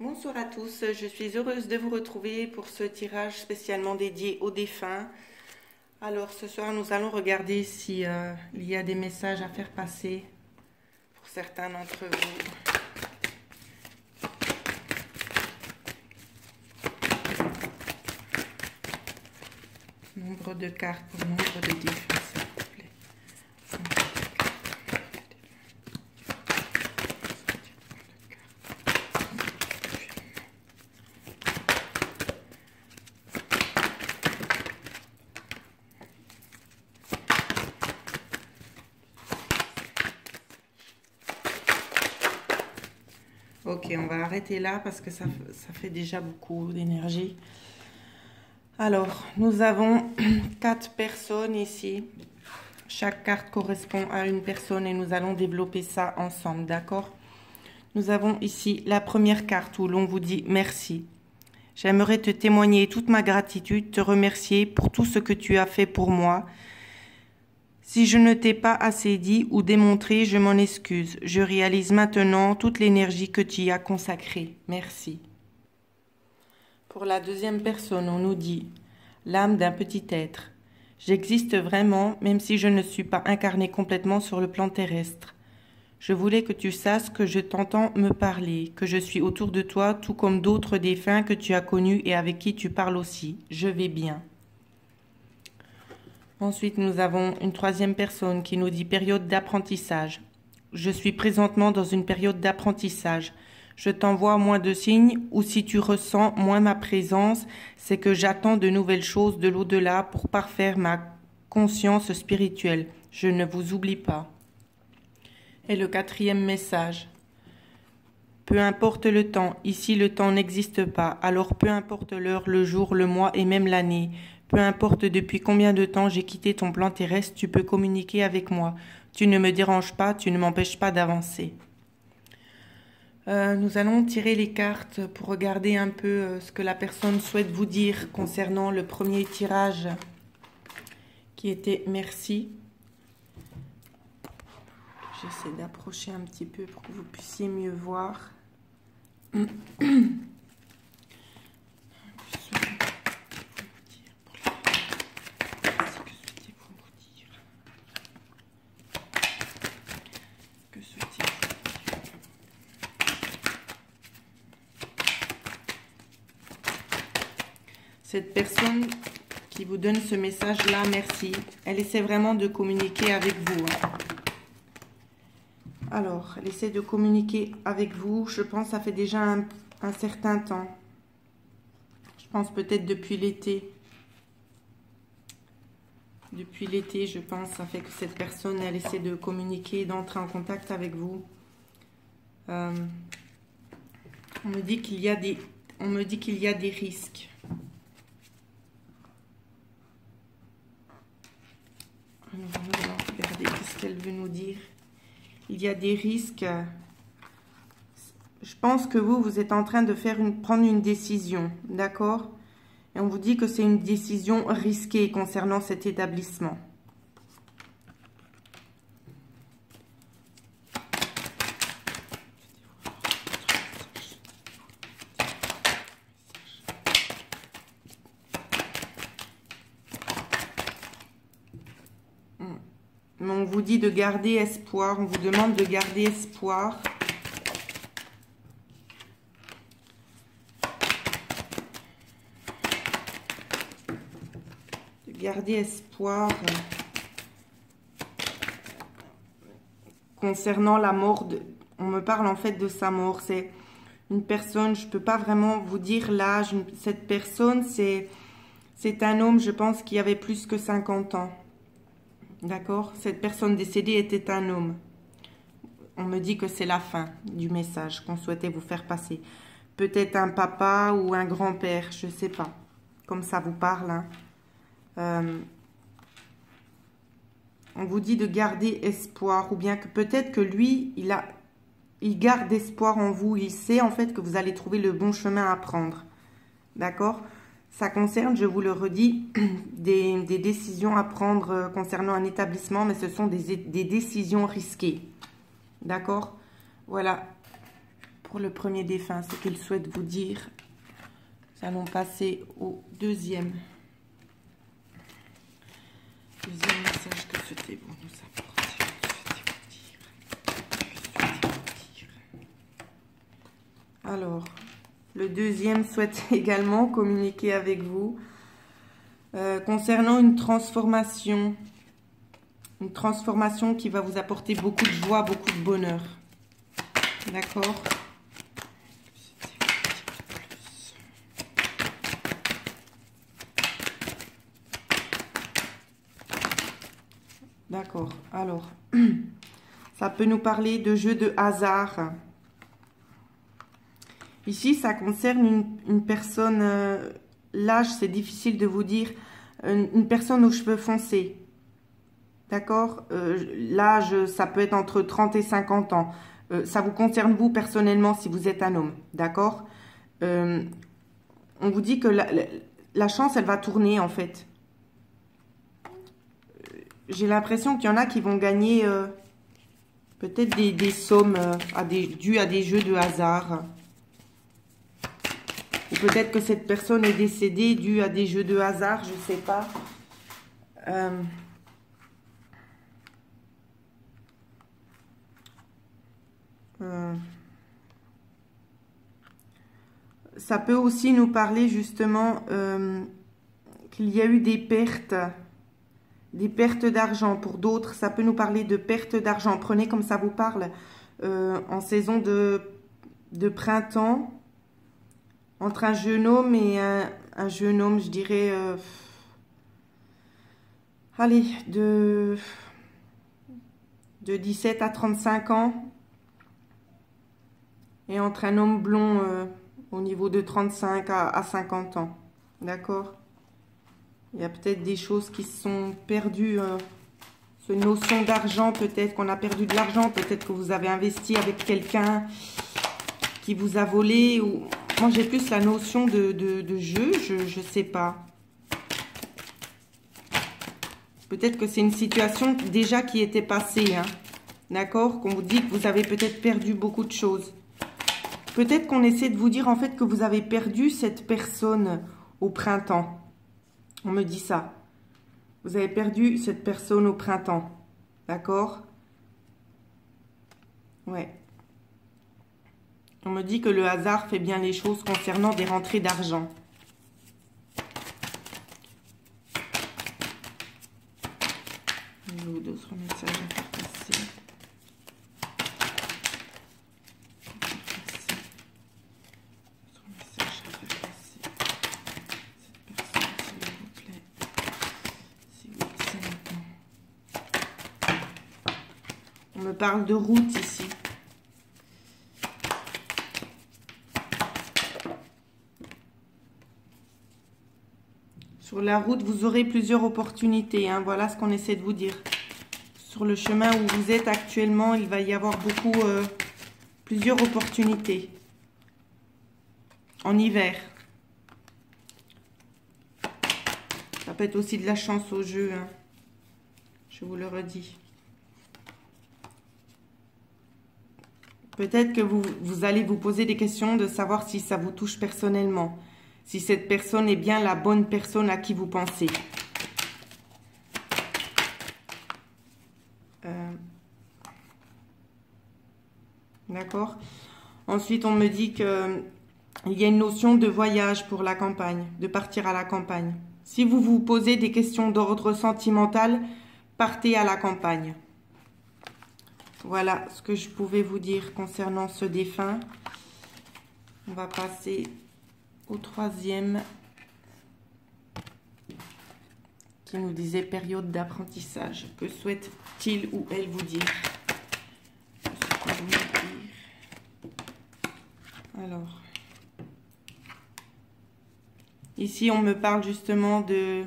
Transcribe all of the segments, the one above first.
Bonsoir à tous, je suis heureuse de vous retrouver pour ce tirage spécialement dédié aux défunts. Alors ce soir nous allons regarder si il y a des messages à faire passer pour certains d'entre vous. Nombre de cartes pour nombre de défunts, s'il vous plaît. Ok, on va arrêter là parce que ça fait déjà beaucoup d'énergie. Alors, nous avons 4 personnes ici. Chaque carte correspond à une personne et nous allons développer ça ensemble, d'accord? Nous avons ici la première carte où l'on vous dit merci. J'aimerais te témoigner toute ma gratitude, te remercier pour tout ce que tu as fait pour moi. Si je ne t'ai pas assez dit ou démontré, je m'en excuse. Je réalise maintenant toute l'énergie que tu y as consacrée. Merci. Pour la deuxième personne, on nous dit « L'âme d'un petit être. J'existe vraiment, même si je ne suis pas incarné complètement sur le plan terrestre. Je voulais que tu saches que je t'entends me parler, que je suis autour de toi, tout comme d'autres défunts que tu as connus et avec qui tu parles aussi. Je vais bien. » Ensuite, nous avons une troisième personne qui nous dit « Période d'apprentissage. Je suis présentement dans une période d'apprentissage. Je t'envoie moins de signes ou si tu ressens moins ma présence, c'est que j'attends de nouvelles choses de l'au-delà pour parfaire ma conscience spirituelle. Je ne vous oublie pas. » Et le quatrième message. Peu importe le temps, ici le temps n'existe pas, alors peu importe l'heure, le jour, le mois et même l'année. Peu importe depuis combien de temps j'ai quitté ton plan terrestre, tu peux communiquer avec moi. Tu ne me déranges pas, tu ne m'empêches pas d'avancer. Nous allons tirer les cartes pour regarder un peu ce que la personne souhaite vous dire concernant le premier tirage qui était merci. J'essaie d'approcher un petit peu pour que vous puissiez mieux voir. Cette personne qui vous donne ce message-là, merci. Elle essaie vraiment de communiquer avec vous. Alors, elle essaie de communiquer avec vous. Je pense que ça fait déjà un certain temps. Je pense peut-être depuis l'été. Depuis l'été, je pense, ça fait que cette personne, elle essaie de communiquer, d'entrer en contact avec vous. On me dit qu'il y a des risques. Alors, regardez ce qu'elle veut nous dire. Il y a des risques. Je pense que vous êtes en train de prendre une décision, d'accord? Et on vous dit que c'est une décision risquée concernant cet établissement. On vous dit de garder espoir, on vous demande de garder espoir. De garder espoir concernant la mort. On me parle en fait de sa mort. C'est une personne, je ne peux pas vraiment vous dire l'âge. Cette personne, c'est un homme, je pense, qui avait plus que 50 ans. D'accord? Cette personne décédée était un homme. On me dit que c'est la fin du message qu'on souhaitait vous faire passer. Peut-être un papa ou un grand-père, je ne sais pas. Comme ça vous parle. On vous dit de garder espoir. Ou bien que peut-être que lui, il garde espoir en vous. Il sait en fait que vous allez trouver le bon chemin à prendre. D'accord? Ça concerne, je vous le redis, des décisions à prendre concernant un établissement, mais ce sont des décisions risquées. D'accord? Voilà pour le premier défunt, ce qu'il souhaite vous dire. Nous allons passer au deuxième. Deuxième message que souhaitez-vous nous apporter? Alors, le deuxième souhaite également communiquer avec vous concernant une transformation qui va vous apporter beaucoup de joie, beaucoup de bonheur. D'accord? D'accord. Alors, ça peut nous parler de jeu de hasard. Ici, ça concerne une personne, l'âge, c'est difficile de vous dire, une personne aux cheveux foncés. D'accord? L'âge, ça peut être entre 30 et 50 ans. Ça vous concerne vous personnellement si vous êtes un homme. D'accord? On vous dit que la chance, elle va tourner en fait. J'ai l'impression qu'il y en a qui vont gagner peut-être des sommes dues à des jeux de hasard. Ou peut-être que cette personne est décédée due à des jeux de hasard, je ne sais pas. Ça peut aussi nous parler justement qu'il y a eu des pertes d'argent. Pour d'autres, ça peut nous parler de pertes d'argent. Prenez comme ça vous parle en saison de printemps, entre un jeune homme et un jeune homme, je dirais, allez, de 17 à 35 ans, et entre un homme blond au niveau de 35 à 50 ans. D'accord? Il y a peut-être des choses qui se sont perdues, cette notion d'argent, peut-être qu'on a perdu de l'argent, peut-être que vous avez investi avec quelqu'un qui vous a volé, ou moi j'ai plus la notion de jeu, je sais pas. Peut-être que c'est une situation déjà qui était passée, hein. D'accord? Qu'on vous dit que vous avez peut-être perdu beaucoup de choses. Peut-être qu'on essaie de vous dire en fait que vous avez perdu cette personne au printemps. On me dit ça. Vous avez perdu cette personne au printemps. D'accord? Ouais. On me dit que le hasard fait bien les choses concernant des rentrées d'argent. D'autres messages à faire passer. On me parle de route ici. Sur la route, vous aurez plusieurs opportunités, hein. Voilà ce qu'on essaie de vous dire. Sur le chemin où vous êtes actuellement, il va y avoir plusieurs opportunités. En hiver. Ça peut être aussi de la chance au jeu, hein. Je vous le redis. Peut-être que vous allez vous poser des questions de savoir si ça vous touche personnellement. Si cette personne est bien la bonne personne à qui vous pensez. D'accord? Ensuite, on me dit qu'il y a une notion de voyage pour la campagne, de partir à la campagne. Si vous vous posez des questions d'ordre sentimental, partez à la campagne. Voilà ce que je pouvais vous dire concernant ce défunt. On va passer au troisième qui nous disait période d'apprentissage. Que souhaite-t-il ou elle vous dire? Alors, ici on me parle justement de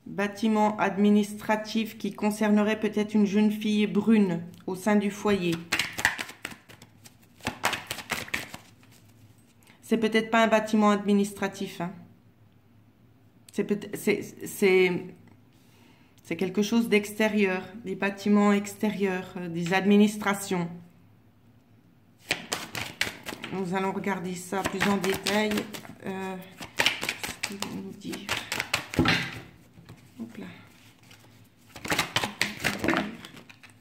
bâtiment administratif qui concernerait peut-être une jeune fille brune au sein du foyer. C'est peut-être pas un bâtiment administratif, hein. C'est quelque chose d'extérieur, des bâtiments extérieurs, des administrations. nous allons regarder ça plus en détail. Qu'est-ce qu'ils vont nous dire? Hop là.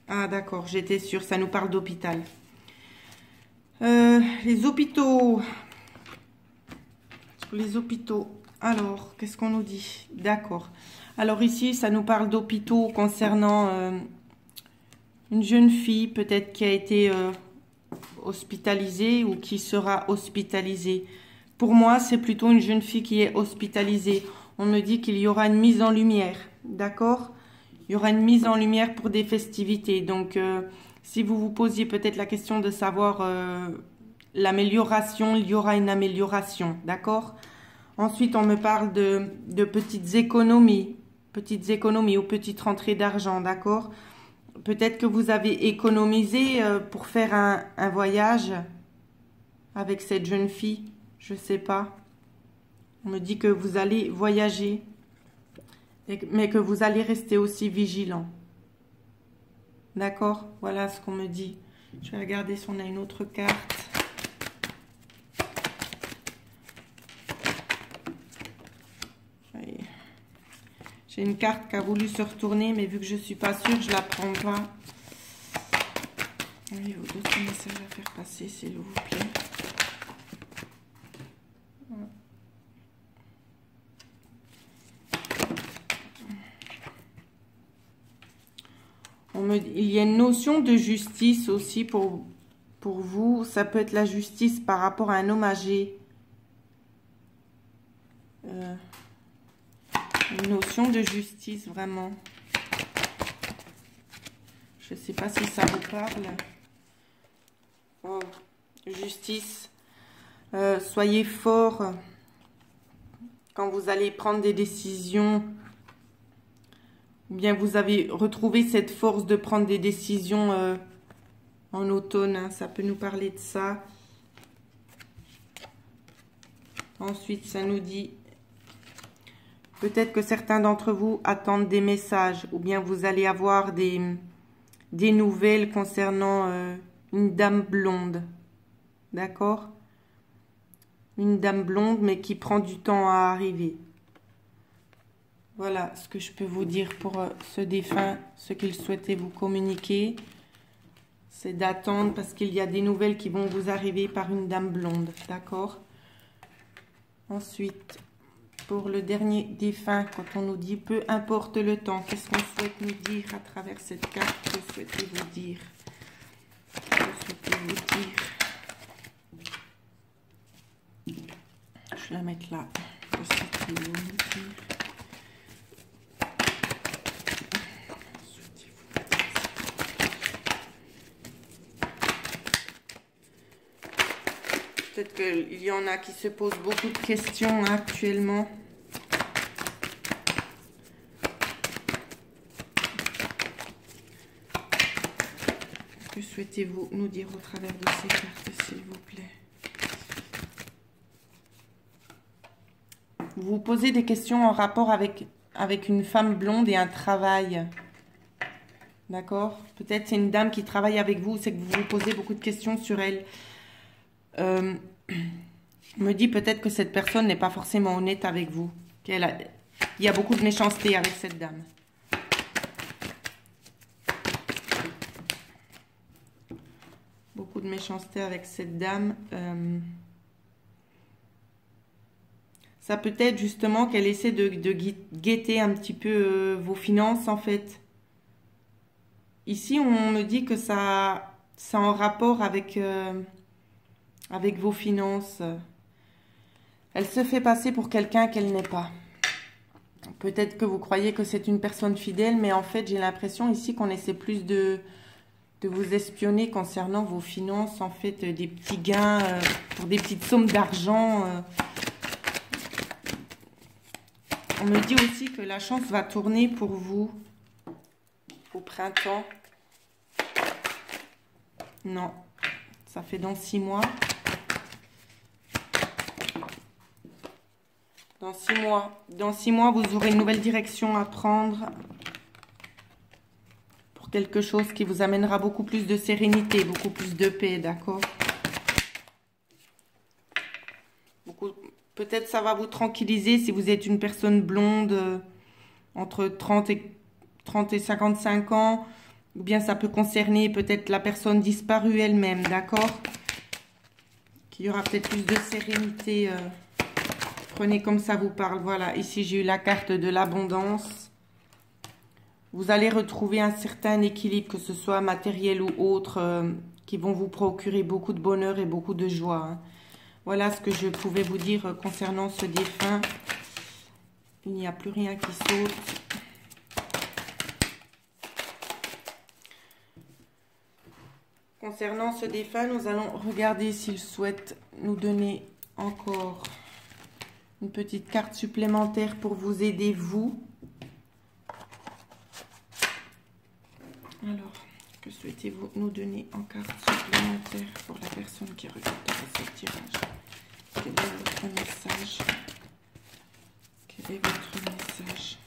Ah d'accord, j'étais sûre, ça nous parle d'hôpital. Les hôpitaux. Sur les hôpitaux. Alors, qu'est-ce qu'on nous dit? D'accord. Alors ici, ça nous parle d'hôpitaux concernant une jeune fille, peut-être qui a été hospitalisée ou qui sera hospitalisée. Pour moi, c'est plutôt une jeune fille qui est hospitalisée. On me dit qu'il y aura une mise en lumière. D'accord? Il y aura une mise en lumière pour des festivités. Donc, si vous vous posiez peut-être la question de savoir l'amélioration, il y aura une amélioration. D'accord? Ensuite, on me parle de petites économies ou petites rentrées d'argent. D'accord? Peut-être que vous avez économisé pour faire un voyage avec cette jeune fille. Je ne sais pas. On me dit que vous allez voyager, mais que vous allez rester aussi vigilant. D'accord? Voilà ce qu'on me dit. Je vais regarder si on a une autre carte. J'ai une carte qui a voulu se retourner, mais vu que je ne suis pas sûre, je ne la prends pas. Oui, vous d'autres messages à faire passer, s'il vous plaît. Il y a une notion de justice aussi pour vous. Ça peut être la justice par rapport à un homme âgé. Une notion de justice, vraiment. Je ne sais pas si ça vous parle. Oh, justice. Soyez fort quand vous allez prendre des décisions. Ou bien vous avez retrouvé cette force de prendre des décisions en automne. Hein, ça peut nous parler de ça. Ensuite, ça nous dit... Peut-être que certains d'entre vous attendent des messages. Ou bien vous allez avoir des nouvelles concernant une dame blonde. D'accord? Une dame blonde, mais qui prend du temps à arriver. Voilà ce que je peux vous dire pour ce défunt, ce qu'il souhaitait vous communiquer. C'est d'attendre parce qu'il y a des nouvelles qui vont vous arriver par une dame blonde. D'accord? Ensuite, pour le dernier défunt, quand on nous dit peu importe le temps, qu'est-ce qu'on souhaite nous dire à travers cette carte? Que souhaitez-vous dire? Que souhaitez-vous dire? Je vais la mettre là. Que souhaitez-vous nous dire? Peut-être qu'il y en a qui se posent beaucoup de questions actuellement. Que souhaitez-vous nous dire au travers de ces cartes, s'il vous plaît? Vous vous posez des questions en rapport avec une femme blonde et un travail. D'accord? Peut-être c'est une dame qui travaille avec vous, c'est que vous vous posez beaucoup de questions sur elle. Me dit peut-être que cette personne n'est pas forcément honnête avec vous. Il y a beaucoup de méchanceté avec cette dame. Beaucoup de méchanceté avec cette dame. Ça peut être justement qu'elle essaie de guetter un petit peu vos finances en fait. Ici, on me dit que ça en rapport avec vos finances. Elle se fait passer pour quelqu'un qu'elle n'est pas. Peut-être que vous croyez que c'est une personne fidèle, mais en fait, j'ai l'impression ici qu'on essaie plus de vous espionner concernant vos finances. En fait, des petits gains pour des petites sommes d'argent. On me dit aussi que la chance va tourner pour vous au printemps. Non, ça fait dans 6 mois. Dans 6 mois, vous aurez une nouvelle direction à prendre pour quelque chose qui vous amènera beaucoup plus de sérénité, beaucoup plus de paix, d'accord? Peut-être ça va vous tranquilliser si vous êtes une personne blonde entre 30 et 55 ans. Ou bien ça peut concerner peut-être la personne disparue elle-même, d'accord? Qu'il y aura peut-être plus de sérénité. Prenez comme ça vous parle. Voilà, ici j'ai eu la carte de l'abondance. Vous allez retrouver un certain équilibre, que ce soit matériel ou autre, qui vont vous procurer beaucoup de bonheur et beaucoup de joie. Hein. Voilà ce que je pouvais vous dire concernant ce défunt. Il n'y a plus rien qui saute. Concernant ce défunt, nous allons regarder s'il souhaite nous donner encore une petite carte supplémentaire pour vous aider, vous. Alors, que souhaitez-vous nous donner en carte supplémentaire pour la personne qui regarde ce tirage? Quel est votre message? Quel est votre message?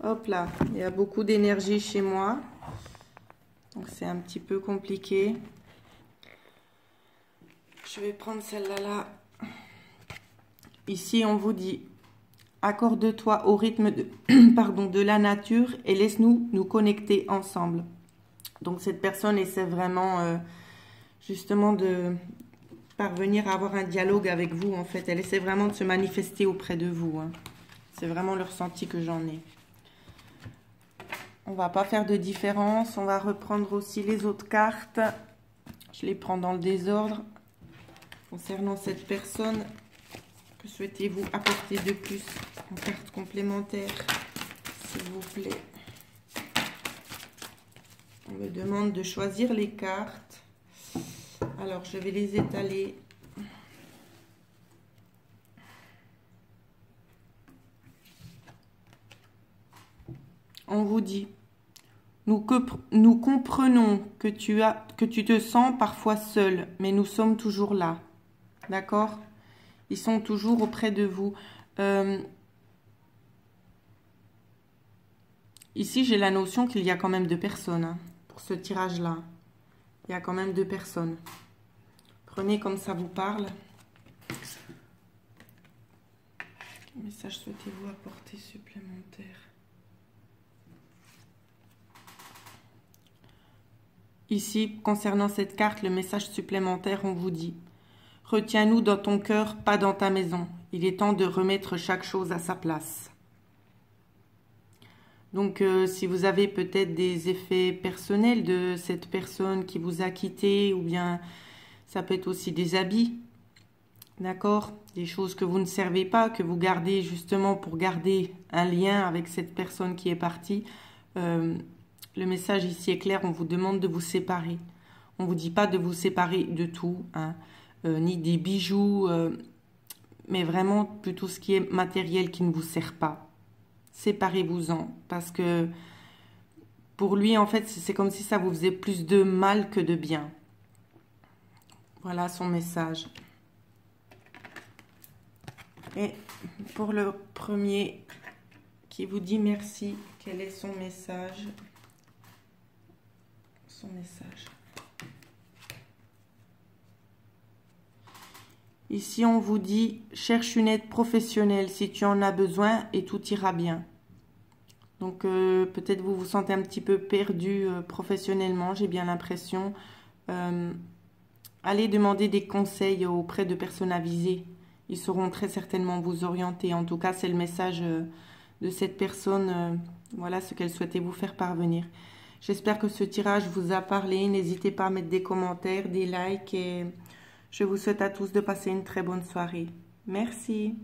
Hop là, il y a beaucoup d'énergie chez moi. Donc c'est un petit peu compliqué. Je vais prendre celle-là là. Ici, on vous dit, accorde-toi au rythme de, de la nature et laisse-nous nous connecter ensemble. Donc cette personne essaie vraiment justement de parvenir à avoir un dialogue avec vous. En fait, elle essaie vraiment de se manifester auprès de vous. Hein. C'est vraiment le ressenti que j'en ai. On va pas faire de différence. On va reprendre aussi les autres cartes. Je les prends dans le désordre. Concernant cette personne, que souhaitez-vous apporter de plus en carte complémentaire, s'il vous plaît? On me demande de choisir les cartes. Alors, je vais les étaler. On vous dit, nous comprenons que tu te sens parfois seul, mais nous sommes toujours là. D'accord? Ils sont toujours auprès de vous. Ici, j'ai la notion qu'il y a quand même 2 personnes hein, pour ce tirage-là. Il y a quand même 2 personnes. Prenez comme ça vous parle. Quel message souhaitez-vous apporter supplémentaire? Ici, concernant cette carte, le message supplémentaire, on vous dit: retiens-nous dans ton cœur, pas dans ta maison. Il est temps de remettre chaque chose à sa place. Donc, si vous avez peut-être des effets personnels de cette personne qui vous a quitté, ou bien ça peut être aussi des habits, d'accord? Des choses que vous ne servez pas, que vous gardez justement pour garder un lien avec cette personne qui est partie. Le message ici est clair, on vous demande de vous séparer. On ne vous dit pas de vous séparer de tout, hein, ni des bijoux, mais vraiment plutôt ce qui est matériel qui ne vous sert pas. Séparez-vous-en, parce que pour lui, en fait, c'est comme si ça vous faisait plus de mal que de bien. Voilà son message. Et pour le premier qui vous dit merci, quel est son message? Son message. Ici, on vous dit, cherche une aide professionnelle si tu en as besoin et tout ira bien. Donc, peut-être vous vous sentez un petit peu perdu professionnellement, j'ai bien l'impression. Allez demander des conseils auprès de personnes avisées. Ils sauront très certainement vous orienter. En tout cas, c'est le message de cette personne. Voilà ce qu'elle souhaitait vous faire parvenir. J'espère que ce tirage vous a parlé. N'hésitez pas à mettre des commentaires, des likes et je vous souhaite à tous de passer une très bonne soirée. Merci.